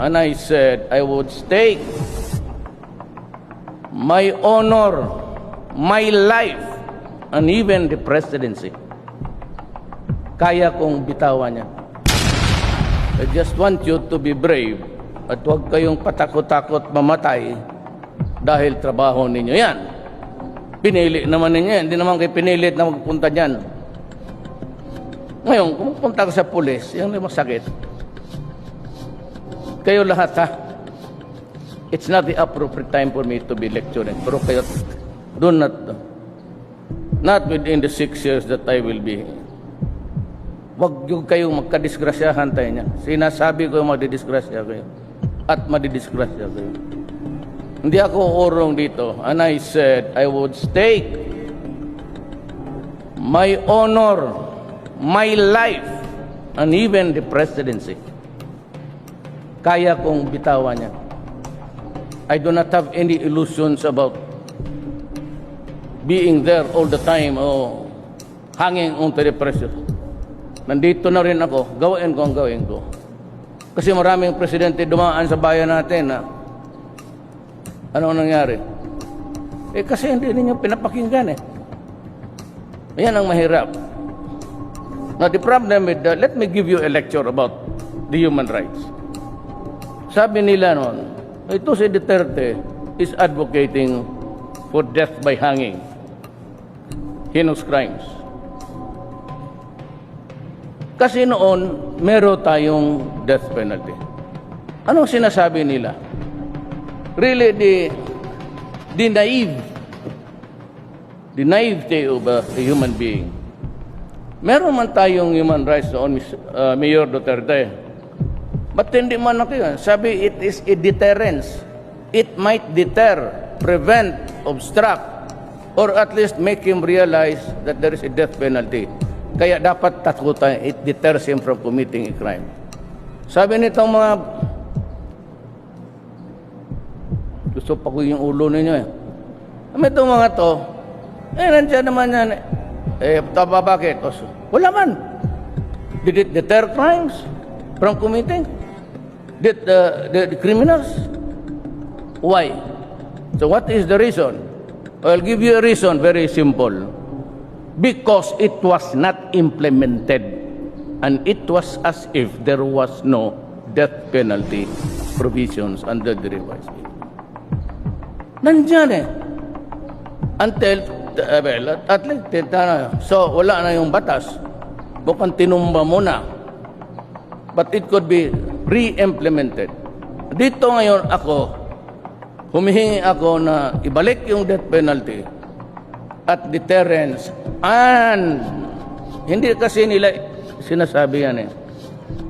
And I said, I would stake my honor, my life, and even the presidency. Kaya kong bitawan yan. I just want you to be brave at huwag kayong patakot-takot mamatay dahil trabaho ninyo yan. Pinili naman ninyo yan. Hindi naman kayo pinilit na magpunta dyan. Ngayon, kung pumunta ka sa pulis, yung masakit. Kayo lahat, ha? It's not the appropriate time for me to be lecturing. Pero kayo, do not within the 6 years that I will be. Wag yung kayong magkadisgrasyahan tayo niya. Sinasabi ko yung madidisgrasya kayo. At madidisgrasya kayo. Hindi ako urong dito. And I said, I would stake my honor, my life, and even the presidency. Kaya kong bitawan niya. I do not have any illusions about being there all the time or hanging onto the pressure. Nandito na rin ako, gawin ko ang gawin ko. Kasi maraming presidente dumaan sa bayan natin na ano nangyari? Kasi hindi ninyo pinapakinggan eh. Ayan ang mahirap. Now the problem with that, let me give you a lecture about the human rights. Sabi nila noon, ito si Duterte is advocating for death by hanging. Heinous crimes. Kasi noon, meron tayong death penalty. Anong sinasabi nila? Really, the naivety of a human being. Meron man tayong human rights noon, Mayor Duterte. But hindi man ako yun. Sabi, it is a deterrence. It might deter, prevent, obstruct, or at least make him realize that there is a death penalty. Kaya dapat takutan, it deters him from committing a crime. Sabi nitong mga, gusto pa ko yung ulo ninyo eh. Itong mga to, nandiyan naman yan. Taba bakit? Wala man. Did it deter crimes from committing? Did the criminals? Why? So what is the reason? I'll give you a reason, very simple. Because it was not implemented, and it was as if there was no death penalty provisions under the revised bill. Nandiyan eh. Until, at least, so wala na yung batas. Bukang tinumba mo na. But it could be re-implemented. Dito ngayon ako, humihingi ako na ibalik yung death penalty at deterrence. And hindi kasi nila sinasabi yan eh.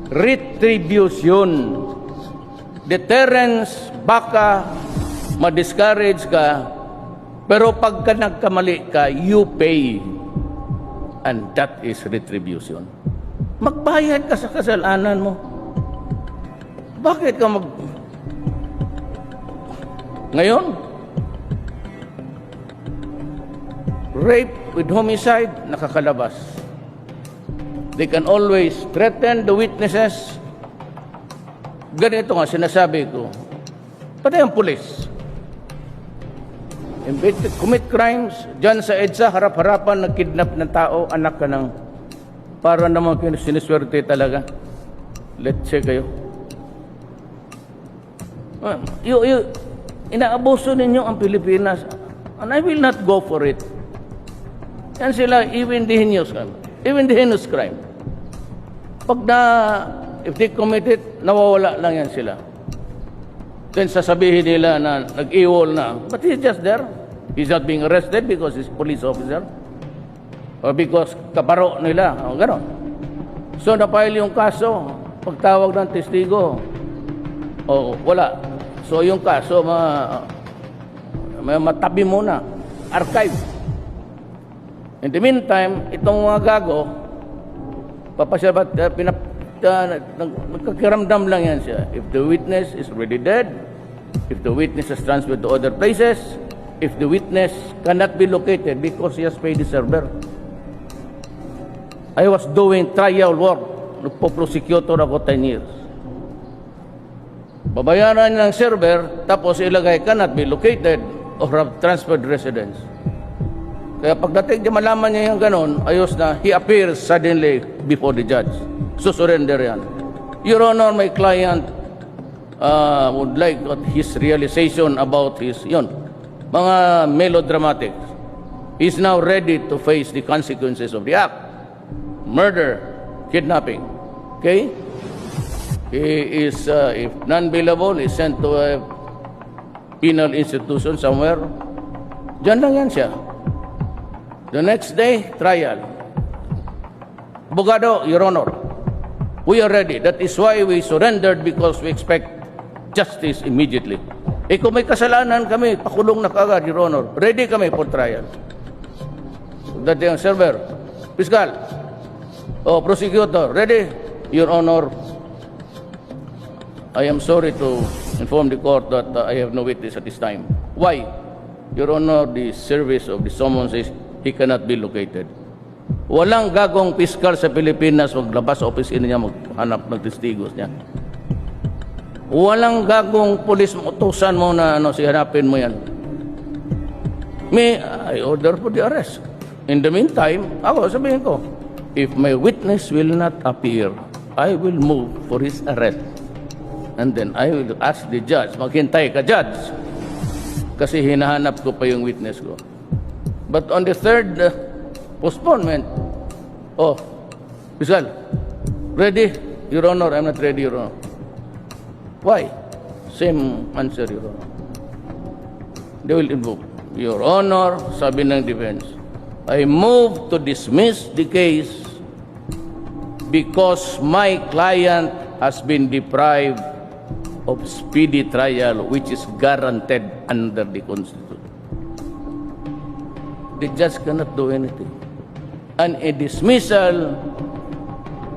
Retribution. Deterrence, baka ma-discourage ka, pero pagka nagkamali ka, you pay. And that is retribution. Magbayad ka sa kasalanan mo. Bakit ka Ngayon, rape with homicide, nakakalabas. They can always threaten the witnesses. Ganito nga, sinasabi ko. Pati ang pulis. Commit crimes, dyan sa EDSA, harap-harapan, nagkidnap ng tao, anak ka ng, para naman siniswerte talaga. Let's say kayo. Inaabuso ninyo ang Pilipinas. And I will not go for it. Yan sila, even the heinous crime. Pag if they commit it, nawawala lang yan sila. Then sasabihin nila na nag-iwol na. But he's just there. He's not being arrested because he's a police officer. Or because kaparo nila. O gano'n. So napile yung kaso. Pagtawag ng testigo. O wala. So yung kaso, matabi muna. Archive. In the meantime, itong mga gago, papasabat, nagkakiramdam lang yan siya. If the witness is already dead, if the witness is transferred to other places, if the witness cannot be located because he has paid the server. I was doing trial work. Nagpo-prosecutor ako 10 years. Babayaran niya ng server, tapos ilagay cannot be located or have transferred residence. Kaya pagdating niya malaman niya yung ganon, ayos na, he appears suddenly before the judge. Surrender yan. Your Honor, my client would like his realization about his, mga melodramatic. He's now ready to face the consequences of the act. Murder, kidnapping. Okay? He is, if non-bailable, is sent to a penal institution somewhere. Diyan lang yan siya. The next day, trial. Abogado, Your Honor, we are ready. That is why we surrendered, because we expect justice immediately. Kung may kasalanan kami, pakulong na kagad, Your Honor. Ready kami for trial. Dati ang server, Piskal, prosecutor, ready? Your Honor, I am sorry to inform the court that I have no witness at this time. Why? Your Honor, the service of the summons is he cannot be located. Walang gagong piskal sa Pilipinas maglabas sa opisina niya maghanap ng testigos niya. Walang gagong pulis utusan mo na sihanapin mo yan. I order for the arrest. In the meantime, ako sabihin ko, if my witness will not appear, I will move for his arrest. And then I will ask the judge, maghintay ka, judge, kasi hinahanap ko pa yung witness ko. But on the third postponement, Piskal, ready? Your Honor, I'm not ready, Your Honor. Why? Same answer, Your Honor. They will invoke. Your Honor, sabi ng defense, I move to dismiss the case because my client has been deprived of speedy trial, which is guaranteed under the Constitution. The judge cannot do anything. And a dismissal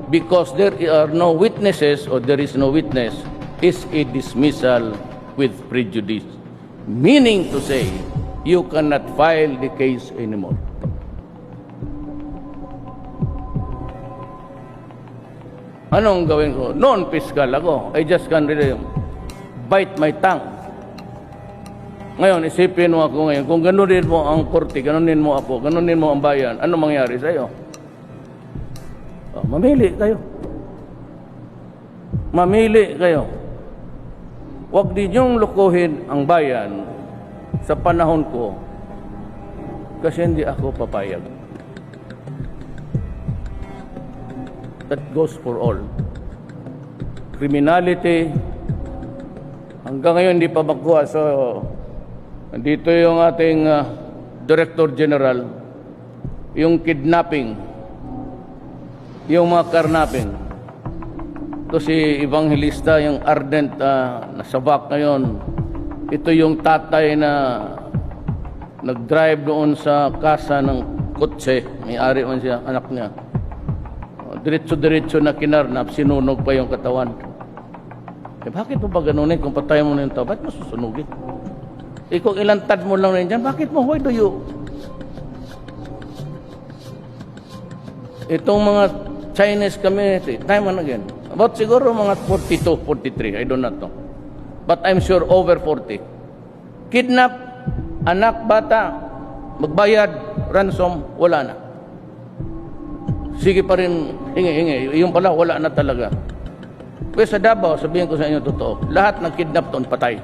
because there are no witnesses or there is no witness is a dismissal with prejudice. Meaning to say, you cannot file the case anymore. Anong gawin ko? Non-fiscal ako. I just can really bite my tongue. Ngayon, isipin mo ako ngayon, kung ganunin mo ang korte, ganunin mo ako, ganunin mo ang bayan, ano mangyari sa'yo? Mamili kayo. Mamili kayo. Huwag ninyong lukuhin ang bayan sa panahon ko kasi hindi ako papayag. That goes for all. Criminality, hanggang ngayon hindi pa makuha. So, dito yung ating Director General, yung kidnapping, yung mga karnapping. Ito si Evangelista, yung ardent nasabak ngayon. Ito yung tatay na nag-drive doon sa kasa ng kotse. May-ari man siya, anak niya. Diretso-diretso na kinarnap, sinunog pa yung katawan. Bakit mo ba ganunin kung patay mo na yung tao? Bakit mo susunugin? Kung ilantad mo lang rin dyan, bakit mo? Why do you? Itong mga Chinese community, time and again, about siguro mga 42, 43, I do not know. But I'm sure over 40. Kidnap, anak, bata, magbayad, ransom, wala na. Sige pa rin, hingi. Yung pala, wala na talaga. Pero sa Davao, sabihin ko sa inyo totoo, lahat ng kidnap doon, patay.